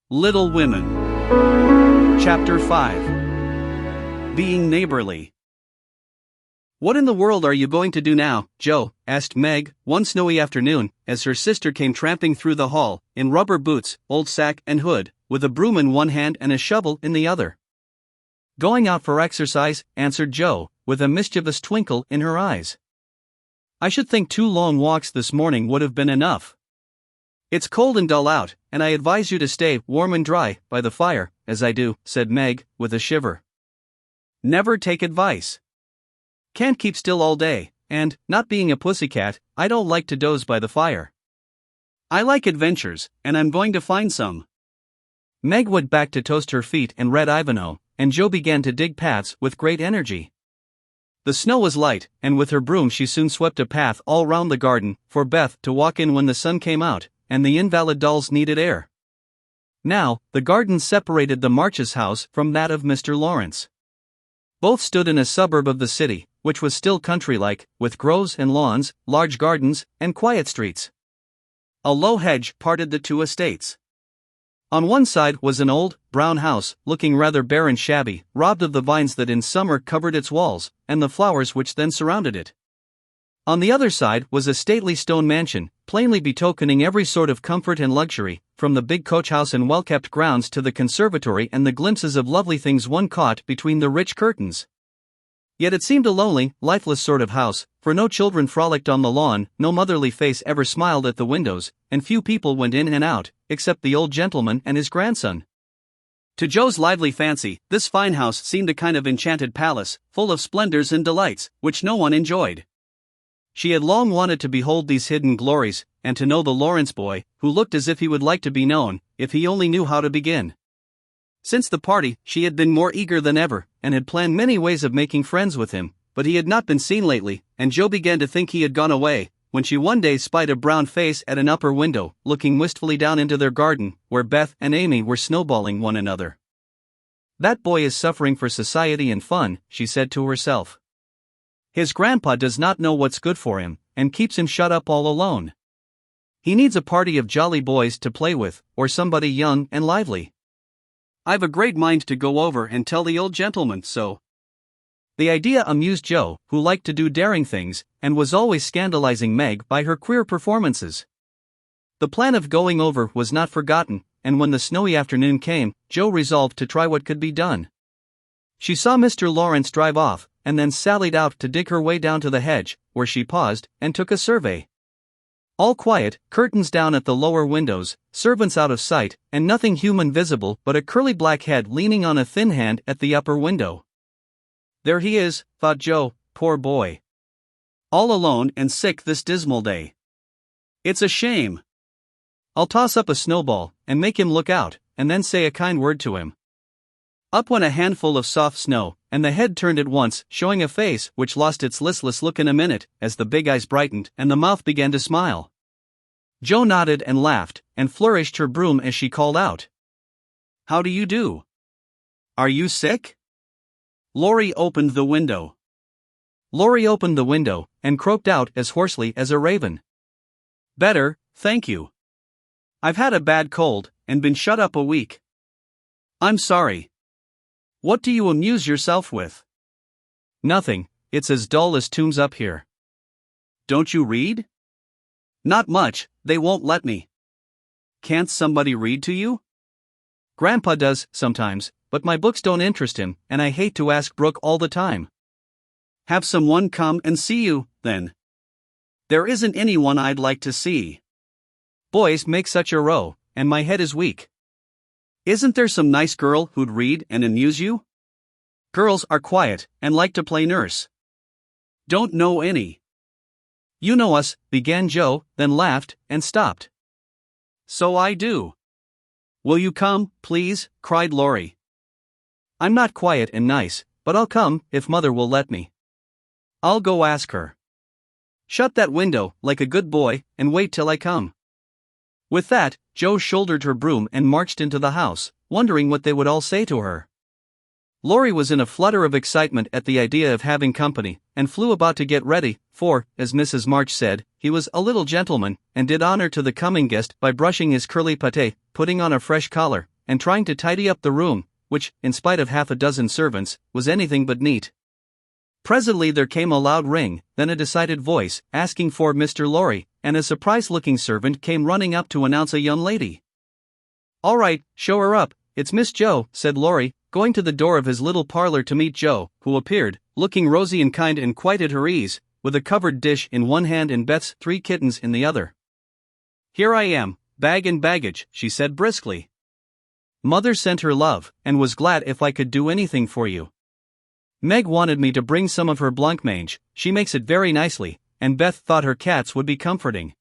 Little Women. Chapter 5. Being Neighborly. "What in the world are you going to do now, Joe?" asked Meg, one snowy afternoon, as her sister came tramping through the hall, in rubber boots, old sack and hood, with a broom in one hand and a shovel in the other. "Going out for exercise," answered Joe, with a mischievous twinkle in her eyes. "I should think 2 long walks this morning would have been enough. It's cold and dull out, and I advise you to stay warm and dry by the fire, as I do," said Meg, with a shiver. "Never take advice. Can't keep still all day, and, not being a pussycat, I don't like to doze by the fire. I like adventures, and I'm going to find some." Meg went back to toast her feet and read Ivanhoe, and Joe began to dig paths with great energy. The snow was light, and with her broom she soon swept a path all round the garden, for Beth to walk in when the sun came out, and the invalid dolls needed air. Now, the garden separated the Marches' house from that of Mr. Lawrence. Both stood in a suburb of the city, which was still country-like, with groves and lawns, large gardens, and quiet streets. A low hedge parted the 2 estates. On one side was an old, brown house, looking rather bare and shabby, robbed of the vines that in summer covered its walls, and the flowers which then surrounded it. On the other side was a stately stone mansion, plainly betokening every sort of comfort and luxury, from the big coach-house and well-kept grounds to the conservatory and the glimpses of lovely things one caught between the rich curtains. Yet it seemed a lonely, lifeless sort of house, for no children frolicked on the lawn, no motherly face ever smiled at the windows, and few people went in and out, except the old gentleman and his grandson. To Joe's lively fancy, this fine house seemed a kind of enchanted palace, full of splendors and delights, which no one enjoyed. She had long wanted to behold these hidden glories, and to know the Lawrence boy, who looked as if he would like to be known, if he only knew how to begin. Since the party, she had been more eager than ever, and had planned many ways of making friends with him, but he had not been seen lately, and Joe began to think he had gone away, when she one day spied a brown face at an upper window, looking wistfully down into their garden, where Beth and Amy were snowballing one another. "That boy is suffering for society and fun," she said to herself. "His grandpa does not know what's good for him, and keeps him shut up all alone. He needs a party of jolly boys to play with, or somebody young and lively. I've a great mind to go over and tell the old gentleman so." The idea amused Joe, who liked to do daring things, and was always scandalizing Meg by her queer performances. The plan of going over was not forgotten, and when the snowy afternoon came, Joe resolved to try what could be done. She saw Mr. Lawrence drive off, and then sallied out to dig her way down to the hedge, where she paused, and took a survey. All quiet, curtains down at the lower windows, servants out of sight, and nothing human visible but a curly black head leaning on a thin hand at the upper window. "There he is," thought Joe, "poor boy. All alone and sick this dismal day. It's a shame. I'll toss up a snowball, and make him look out, and then say a kind word to him." Up went a handful of soft snow, and the head turned at once, showing a face which lost its listless look in a minute, as the big eyes brightened and the mouth began to smile. Joe nodded and laughed, and flourished her broom as she called out, "How do you do? Are you sick?" Laurie opened the window. Laurie opened the window, and croaked out as hoarsely as a raven, "Better, thank you. I've had a bad cold, and been shut up a week. I'm sorry. What do you amuse yourself with?" "Nothing, it's as dull as tombs up here." "Don't you read?" "Not much, they won't let me." "Can't somebody read to you?" "Grandpa does, sometimes, but my books don't interest him, and I hate to ask Brooke all the time." "Have someone come and see you, then." "There isn't anyone I'd like to see. Boys make such a row, and my head is weak." "Isn't there some nice girl who'd read and amuse you?" "Girls are quiet, and like to play nurse." "Don't know any." "You know us," began Joe, then laughed, and stopped. "So I do." "Will you come, please?" cried Laurie. "I'm not quiet and nice, but I'll come, if Mother will let me." "I'll go ask her." "Shut that window, like a good boy, and wait till I come." With that, Joe shouldered her broom and marched into the house, wondering what they would all say to her. Laurie was in a flutter of excitement at the idea of having company, and flew about to get ready, for, as Mrs. March said, he was a little gentleman, and did honor to the coming guest by brushing his curly pate, putting on a fresh collar, and trying to tidy up the room, which, in spite of half a dozen servants, was anything but neat. Presently there came a loud ring, then a decided voice, asking for Mr. Lorry, and a surprised-looking servant came running up to announce a young lady. "All right, show her up, it's Miss Jo," said Lorry, going to the door of his little parlor to meet Jo, who appeared, looking rosy and kind and quite at her ease, with a covered dish in one hand and Beth's 3 kittens in the other. "Here I am, bag and baggage," she said briskly. "Mother sent her love, and was glad if I could do anything for you. Meg wanted me to bring some of her blancmange, she makes it very nicely, and Beth thought her cats would be comforting.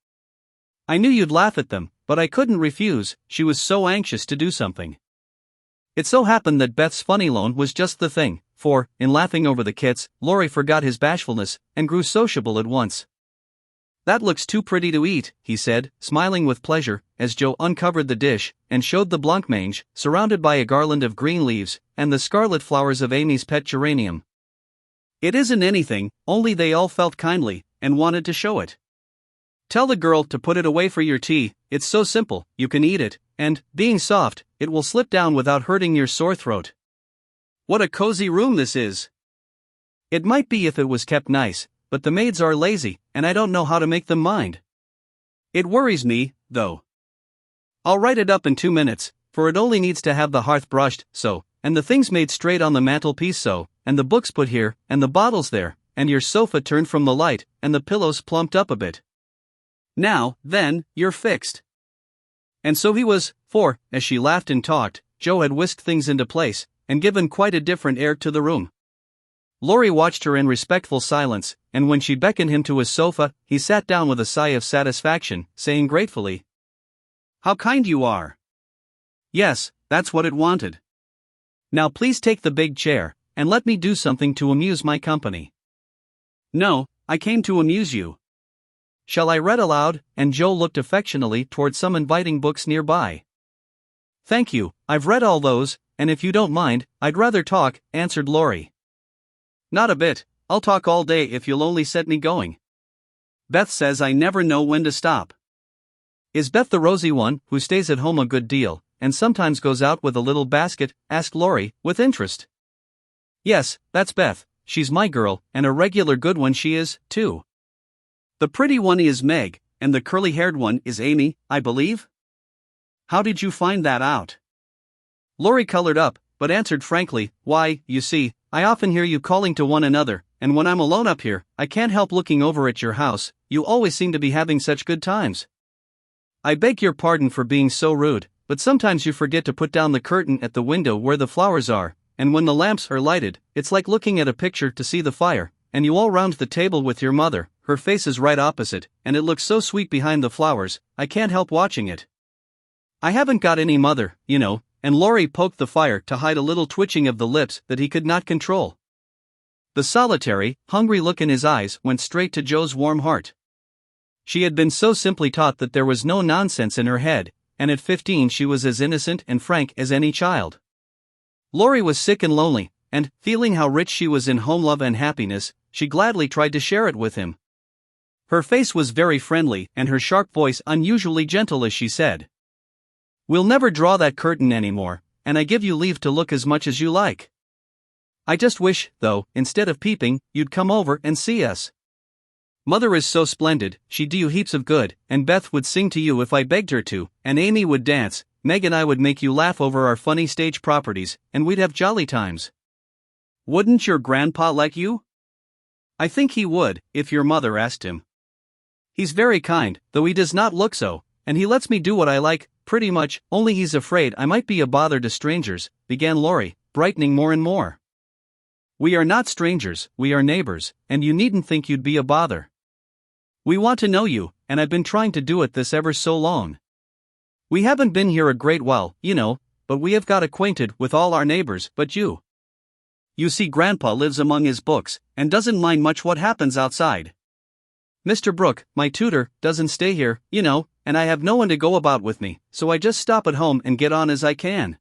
I knew you'd laugh at them, but I couldn't refuse, she was so anxious to do something." It so happened that Beth's funny loan was just the thing, for, in laughing over the kits, Lorry forgot his bashfulness, and grew sociable at once. "That looks too pretty to eat," he said, smiling with pleasure, as Jo uncovered the dish, and showed the blancmange, surrounded by a garland of green leaves, and the scarlet flowers of Amy's pet geranium. "It isn't anything, only they all felt kindly, and wanted to show it. Tell the girl to put it away for your tea, it's so simple, you can eat it, and, being soft, it will slip down without hurting your sore throat. What a cozy room this is. It might be if it was kept nice, but the maids are lazy, and I don't know how to make them mind. It worries me, though. I'll write it up in 2 minutes, for it only needs to have the hearth brushed, so, and the things made straight on the mantelpiece so, and the books put here, and the bottles there, and your sofa turned from the light, and the pillows plumped up a bit. Now, then, you're fixed." And so he was, for, as she laughed and talked, Jo had whisked things into place, and given quite a different air to the room. Lorry watched her in respectful silence, and when she beckoned him to his sofa, he sat down with a sigh of satisfaction, saying gratefully, "How kind you are. Yes, that's what it wanted. Now please take the big chair, and let me do something to amuse my company." "No, I came to amuse you. Shall I read aloud?" and Jo looked affectionately toward some inviting books nearby. "Thank you, I've read all those, and if you don't mind, I'd rather talk," answered Lorry. "Not a bit, I'll talk all day if you'll only set me going. Beth says I never know when to stop." "Is Beth the rosy one, who stays at home a good deal, and sometimes goes out with a little basket?" asked Lorry, with interest. "Yes, that's Beth, she's my girl, and a regular good one she is, too. The pretty one is Meg, and the curly-haired one is Amy, I believe? How did you find that out?" Lorry colored up, but answered frankly, "Why, you see, I often hear you calling to one another, and when I'm alone up here, I can't help looking over at your house, you always seem to be having such good times. I beg your pardon for being so rude, but sometimes you forget to put down the curtain at the window where the flowers are, and when the lamps are lighted, it's like looking at a picture to see the fire, and you all round the table with your mother, her face is right opposite, and it looks so sweet behind the flowers, I can't help watching it. I haven't got any mother, you know," and Lorry poked the fire to hide a little twitching of the lips that he could not control. The solitary, hungry look in his eyes went straight to Jo's warm heart. She had been so simply taught that there was no nonsense in her head, and at 15 she was as innocent and frank as any child. Lorry was sick and lonely, and, feeling how rich she was in home love and happiness, she gladly tried to share it with him. Her face was very friendly, and her sharp voice unusually gentle as she said, "We'll never draw that curtain anymore, and I give you leave to look as much as you like. I just wish, though, instead of peeping, you'd come over and see us. Mother is so splendid, she'd do you heaps of good, and Beth would sing to you if I begged her to, and Amy would dance, Meg and I would make you laugh over our funny stage properties, and we'd have jolly times. Wouldn't your grandpa like you?" "I think he would, if your mother asked him. He's very kind, though he does not look so, and he lets me do what I like, pretty much, only he's afraid I might be a bother to strangers," began Lorry, brightening more and more. "We are not strangers, we are neighbors, and you needn't think you'd be a bother. We want to know you, and I've been trying to do it this ever so long. We haven't been here a great while, you know, but we have got acquainted with all our neighbors but you. You see, Grandpa lives among his books, and doesn't mind much what happens outside. Mr. Brooke, my tutor, doesn't stay here, you know, and I have no one to go about with me, so I just stop at home and get on as I can.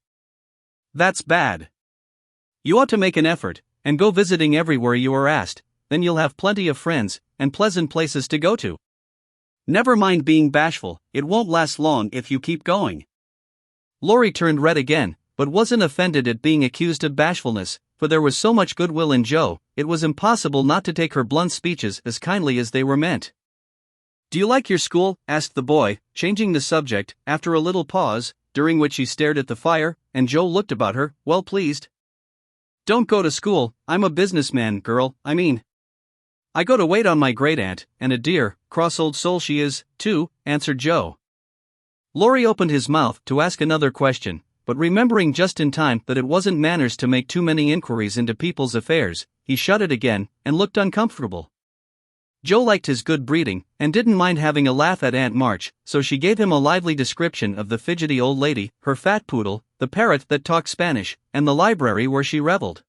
That's bad. You ought to make an effort, and go visiting everywhere you are asked, then you'll have plenty of friends, and pleasant places to go to. Never mind being bashful, it won't last long if you keep going. Laurie turned red again, but wasn't offended at being accused of bashfulness, for there was so much goodwill in Joe, it was impossible not to take her blunt speeches as kindly as they were meant. "Do you like your school?" asked the boy, changing the subject, after a little pause, during which he stared at the fire, and Joe looked about her, well pleased. "Don't go to school, I'm a businessman, girl, I mean. I go to wait on my great-aunt, and a dear, cross old soul she is, too," answered Joe. Laurie opened his mouth to ask another question, but remembering just in time that it wasn't manners to make too many inquiries into people's affairs, he shut it again, and looked uncomfortable. Joe liked his good breeding, and didn't mind having a laugh at Aunt March, so she gave him a lively description of the fidgety old lady, her fat poodle, the parrot that talked Spanish, and the library where she reveled.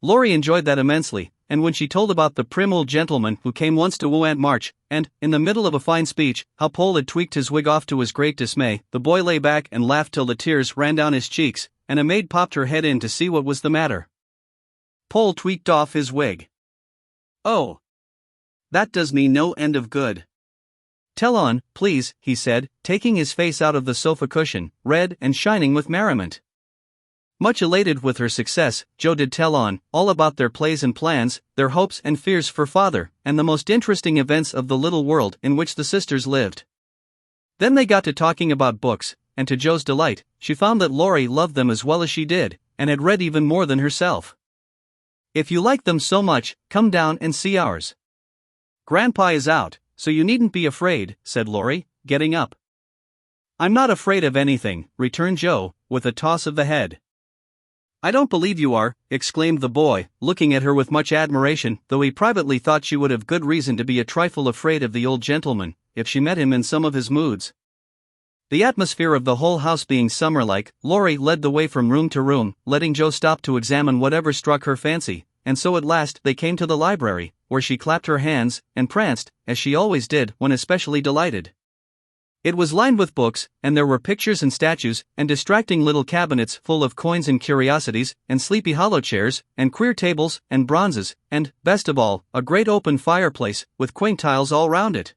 Laurie enjoyed that immensely, and when she told about the prim old gentleman who came once to woo Aunt March, and, in the middle of a fine speech, how Pole had tweaked his wig off to his great dismay, the boy lay back and laughed till the tears ran down his cheeks, and a maid popped her head in to see what was the matter. Pole tweaked off his wig. "Oh. That does me no end of good." "Tell on, please," he said, taking his face out of the sofa cushion, red and shining with merriment. Much elated with her success, Joe did tell on, all about their plays and plans, their hopes and fears for father, and the most interesting events of the little world in which the sisters lived. Then they got to talking about books, and to Joe's delight, she found that Laurie loved them as well as she did, and had read even more than herself. "If you like them so much, come down and see ours. Grandpa is out, so you needn't be afraid," said Laurie, getting up. "I'm not afraid of anything," returned Joe, with a toss of the head. "I don't believe you are," exclaimed the boy, looking at her with much admiration, though he privately thought she would have good reason to be a trifle afraid of the old gentleman, if she met him in some of his moods. The atmosphere of the whole house being summer-like, Laurie led the way from room to room, letting Joe stop to examine whatever struck her fancy, and so at last they came to the library, where she clapped her hands, and pranced, as she always did when especially delighted. It was lined with books, and there were pictures and statues, and distracting little cabinets full of coins and curiosities, and sleepy hollow chairs, and queer tables, and bronzes, and, best of all, a great open fireplace, with quaint tiles all round it.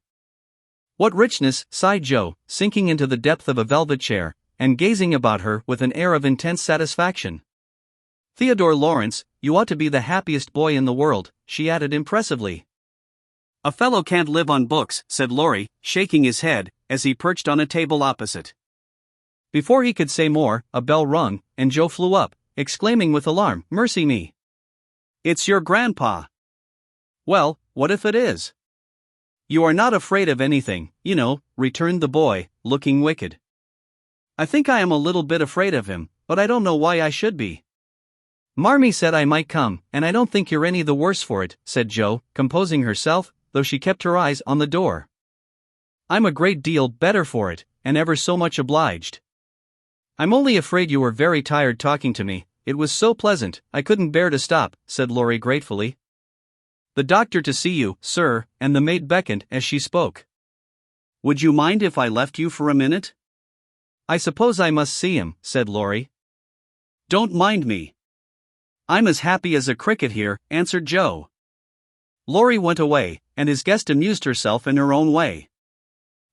"What richness," sighed Joe, sinking into the depth of a velvet chair, and gazing about her with an air of intense satisfaction. "Theodore Lawrence, you ought to be the happiest boy in the world," she added impressively. "A fellow can't live on books," said Laurie, shaking his head, as he perched on a table opposite. Before he could say more, a bell rung, and Joe flew up, exclaiming with alarm, "Mercy me! It's your grandpa!" "Well, what if it is?" "You are not afraid of anything, you know," returned the boy, looking wicked. "I think I am a little bit afraid of him, but I don't know why I should be." "Marmee said I might come, and I don't think you're any the worse for it," said Joe, composing herself, though she kept her eyes on the door. "I'm a great deal better for it, and ever so much obliged." "I'm only afraid you were very tired talking to me, it was so pleasant, I couldn't bear to stop," said Laurie gratefully. "The doctor to see you, sir," and the maid beckoned as she spoke. "Would you mind if I left you for a minute?" "I suppose I must see him," said Laurie. "Don't mind me. I'm as happy as a cricket here," answered Joe. Laurie went away, and his guest amused herself in her own way.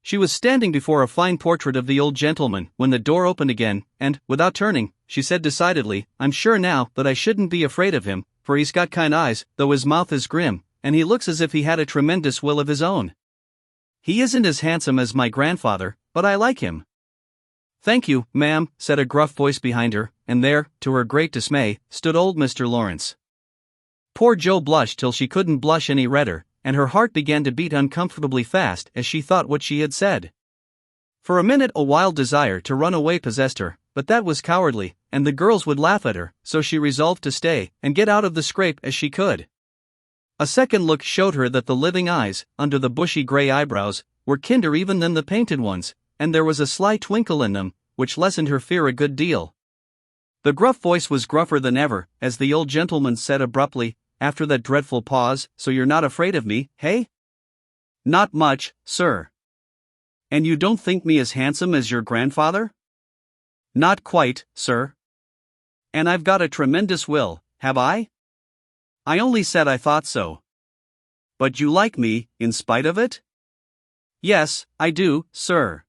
She was standing before a fine portrait of the old gentleman when the door opened again, and, without turning, she said decidedly, "I'm sure now that I shouldn't be afraid of him, for he's got kind eyes, though his mouth is grim, and he looks as if he had a tremendous will of his own. He isn't as handsome as my grandfather, but I like him." "Thank you, ma'am," said a gruff voice behind her, and there, to her great dismay, stood old Mr. Lawrence. Poor Joe blushed till she couldn't blush any redder, and her heart began to beat uncomfortably fast as she thought what she had said. For a minute a wild desire to run away possessed her, but that was cowardly, and the girls would laugh at her, so she resolved to stay, and get out of the scrape as she could. A second look showed her that the living eyes, under the bushy gray eyebrows, were kinder even than the painted ones, and there was a sly twinkle in them, which lessened her fear a good deal. The gruff voice was gruffer than ever, as the old gentleman said abruptly, after that dreadful pause, "So you're not afraid of me, hey?" "Not much, sir." "And you don't think me as handsome as your grandfather?" "Not quite, sir." "And I've got a tremendous will, have I?" "I only said I thought so." "But you like me, in spite of it?" "Yes, I do, sir."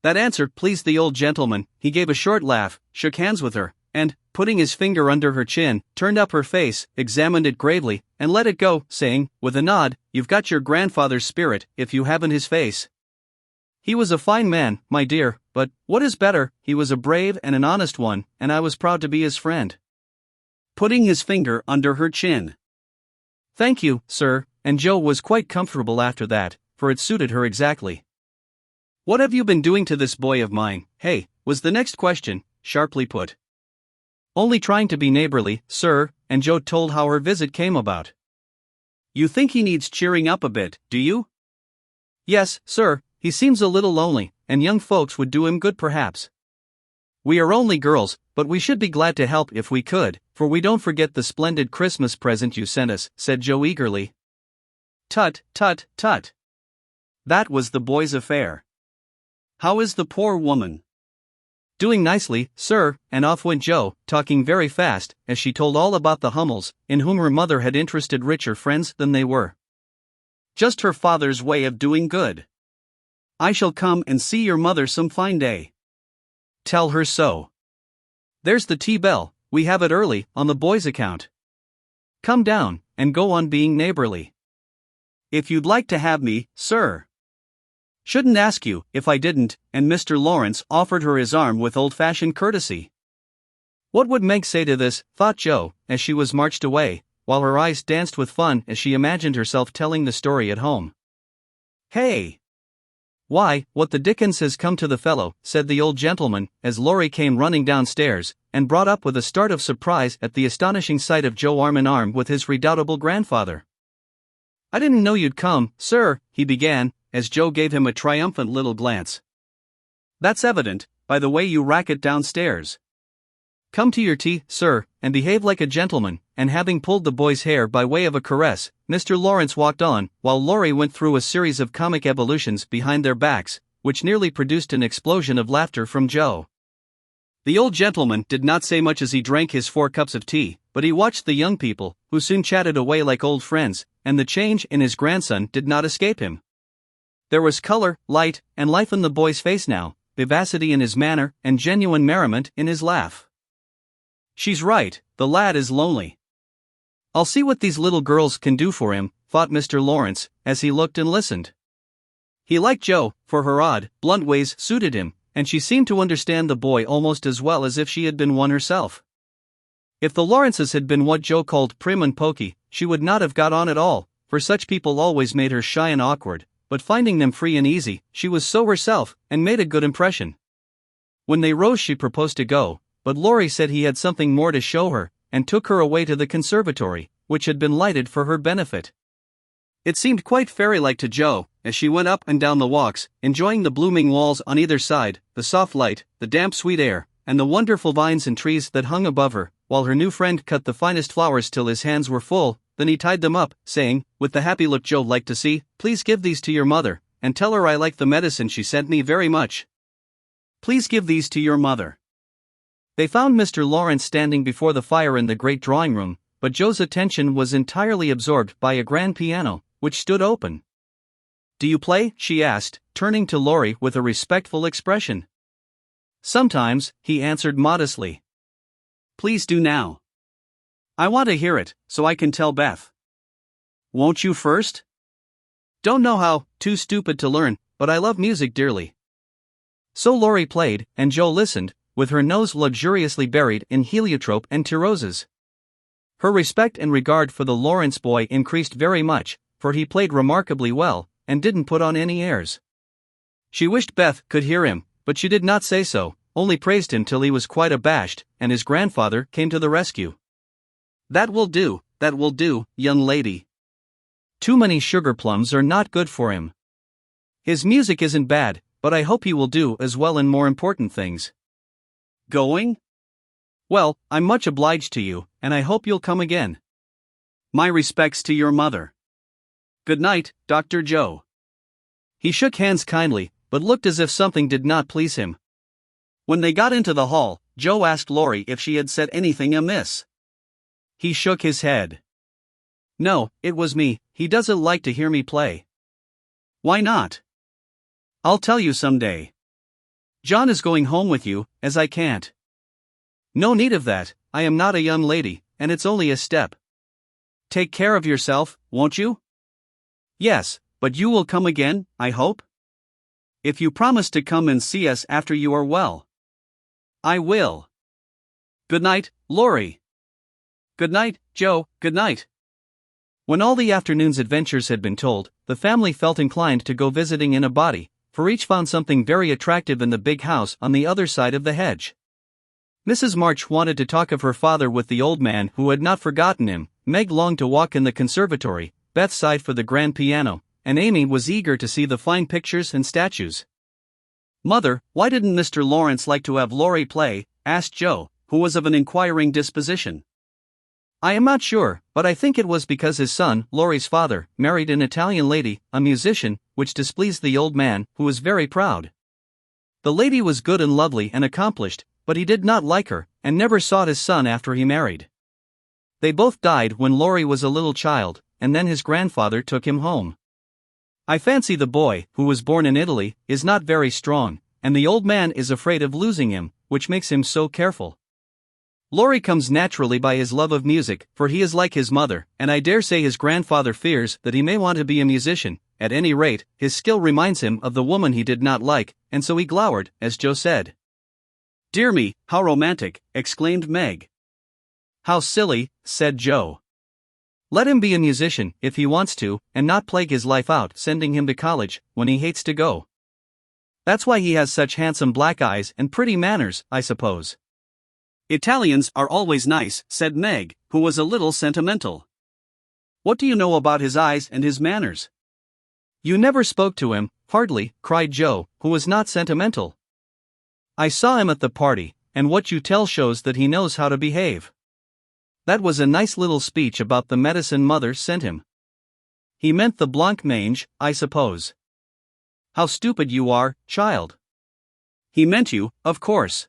That answer pleased the old gentleman. He gave a short laugh, shook hands with her, and, putting his finger under her chin, turned up her face, examined it gravely, and let it go, saying, with a nod, "You've got your grandfather's spirit, if you haven't his face. He was a fine man, my dear, but, what is better, he was a brave and an honest one, and I was proud to be his friend." Putting his finger under her chin. "Thank you, sir," and Jo was quite comfortable after that, for it suited her exactly. "What have you been doing to this boy of mine, hey?" was the next question, sharply put. "Only trying to be neighborly, sir," and Jo told how her visit came about. "You think he needs cheering up a bit, do you?" "Yes, sir, he seems a little lonely, and young folks would do him good perhaps. We are only girls, but we should be glad to help if we could, for we don't forget the splendid Christmas present you sent us," said Jo eagerly. "Tut, tut, tut. That was the boy's affair. How is the poor woman?" "Doing nicely, sir," and off went Jo, talking very fast, as she told all about the Hummels, in whom her mother had interested richer friends than they were. "Just her father's way of doing good. I shall come and see your mother some fine day. Tell her so. There's the tea bell, we have it early, on the boy's account. Come down, and go on being neighborly. If you'd like to have me, sir. Shouldn't ask you, if I didn't," and Mr. Lawrence offered her his arm with old-fashioned courtesy. What would Meg say to this, thought Jo, as she was marched away, while her eyes danced with fun as she imagined herself telling the story at home. "Hey! Why, what the dickens has come to the fellow?" said the old gentleman, as Laurie came running downstairs, and brought up with a start of surprise at the astonishing sight of Jo arm in arm with his redoubtable grandfather. "I didn't know you'd come, sir," he began, as Jo gave him a triumphant little glance. "That's evident, by the way you rack it downstairs. Come to your tea, sir, and behave like a gentleman," and having pulled the boy's hair by way of a caress, Mr. Lawrence walked on, while Laurie went through a series of comic evolutions behind their backs, which nearly produced an explosion of laughter from Jo. The old gentleman did not say much as he drank his 4 cups of tea, but he watched the young people, who soon chatted away like old friends, and the change in his grandson did not escape him. There was color, light, and life in the boy's face now, vivacity in his manner, and genuine merriment in his laugh. "She's right, the lad is lonely. I'll see what these little girls can do for him," thought Mr. Lawrence, as he looked and listened. He liked Jo, for her odd, blunt ways suited him, and she seemed to understand the boy almost as well as if she had been one herself. If the Lawrences had been what Jo called prim and poky, she would not have got on at all, for such people always made her shy and awkward, but finding them free and easy, she was so herself, and made a good impression. When they rose she proposed to go, but Laurie said he had something more to show her, and took her away to the conservatory, which had been lighted for her benefit. It seemed quite fairy-like to Jo, as she went up and down the walks, enjoying the blooming walls on either side, the soft light, the damp sweet air, and the wonderful vines and trees that hung above her, while her new friend cut the finest flowers till his hands were full. Then he tied them up, saying, with the happy look Jo liked to see, "Please give these to your mother, and tell her I like the medicine she sent me very much. Please give these to your mother." They found Mr. Lawrence standing before the fire in the great drawing-room, but Jo's attention was entirely absorbed by a grand piano, which stood open. "Do you play?" she asked, turning to Laurie with a respectful expression. "Sometimes," he answered modestly. "Please do now. I want to hear it, so I can tell Beth." "Won't you first?" "Don't know how, too stupid to learn, but I love music dearly." So Laurie played, and Jo listened, with her nose luxuriously buried in heliotrope and tiroses. Her respect and regard for the Lawrence boy increased very much, for he played remarkably well, and didn't put on any airs. She wished Beth could hear him, but she did not say so, only praised him till he was quite abashed, and his grandfather came to the rescue. That will do, young lady. Too many sugar plums are not good for him. His music isn't bad, but I hope he will do as well in more important things." "Going? Well, I'm much obliged to you, and I hope you'll come again. My respects to your mother. Good night, Dr. Jo." He shook hands kindly, but looked as if something did not please him. When they got into the hall, Jo asked Laurie if she had said anything amiss. He shook his head. "No, it was me, he doesn't like to hear me play." "Why not?" "I'll tell you some day." John is going home with you, as I can't. No need of that, I am not a young lady, and it's only a step. Take care of yourself, won't you? Yes, but you will come again, I hope? If you promise to come and see us after you are well. I will. Good night, Laurie. Good night, Joe, good night. When all the afternoon's adventures had been told, the family felt inclined to go visiting in a body, for each found something very attractive in the big house on the other side of the hedge. Mrs. March wanted to talk of her father with the old man who had not forgotten him, Meg longed to walk in the conservatory, Beth sighed for the grand piano, and Amy was eager to see the fine pictures and statues. Mother, why didn't Mr. Lawrence like to have Laurie play? Asked Joe, who was of an inquiring disposition. I am not sure, but I think it was because his son, Laurie's father, married an Italian lady, a musician, which displeased the old man, who was very proud. The lady was good and lovely and accomplished, but he did not like her, and never sought his son after he married. They both died when Laurie was a little child, and then his grandfather took him home. I fancy the boy, who was born in Italy, is not very strong, and the old man is afraid of losing him, which makes him so careful. Laurie comes naturally by his love of music, for he is like his mother, and I dare say his grandfather fears that he may want to be a musician. At any rate, his skill reminds him of the woman he did not like, and so he glowered, as Joe said. Dear me, how romantic, exclaimed Meg. How silly, said Joe. Let him be a musician, if he wants to, and not plague his life out sending him to college, when he hates to go. That's why he has such handsome black eyes and pretty manners, I suppose. Italians are always nice, said Meg, who was a little sentimental. What do you know about his eyes and his manners? You never spoke to him, hardly, cried Joe, who was not sentimental. I saw him at the party, and what you tell shows that he knows how to behave. That was a nice little speech about the medicine mother sent him. He meant the blancmange, I suppose. How stupid you are, child. He meant you, of course.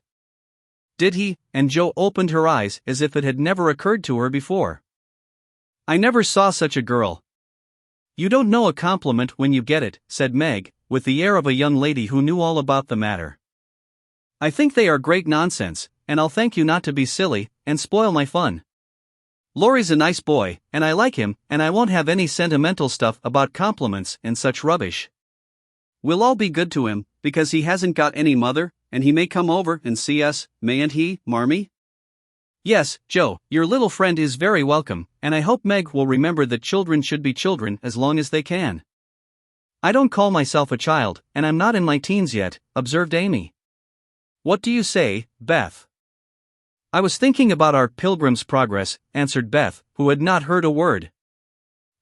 Did he? And Joe opened her eyes as if it had never occurred to her before. I never saw such a girl. You don't know a compliment when you get it, said Meg, with the air of a young lady who knew all about the matter. I think they are great nonsense, and I'll thank you not to be silly, and spoil my fun. Laurie's a nice boy, and I like him, and I won't have any sentimental stuff about compliments and such rubbish. We'll all be good to him, because he hasn't got any mother, and he may come over and see us, mayn't he, Marmee? Yes, Joe, your little friend is very welcome, and I hope Meg will remember that children should be children as long as they can. I don't call myself a child, and I'm not in my teens yet, observed Amy. What do you say, Beth? I was thinking about our Pilgrim's Progress, answered Beth, who had not heard a word.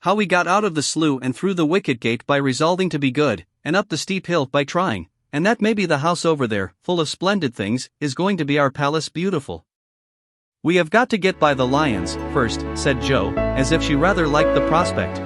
How we got out of the slough and through the wicket gate by resolving to be good, and up the steep hill by trying, and that maybe the house over there, full of splendid things, is going to be our palace beautiful. We have got to get by the lions, first, said Joe, as if she rather liked the prospect.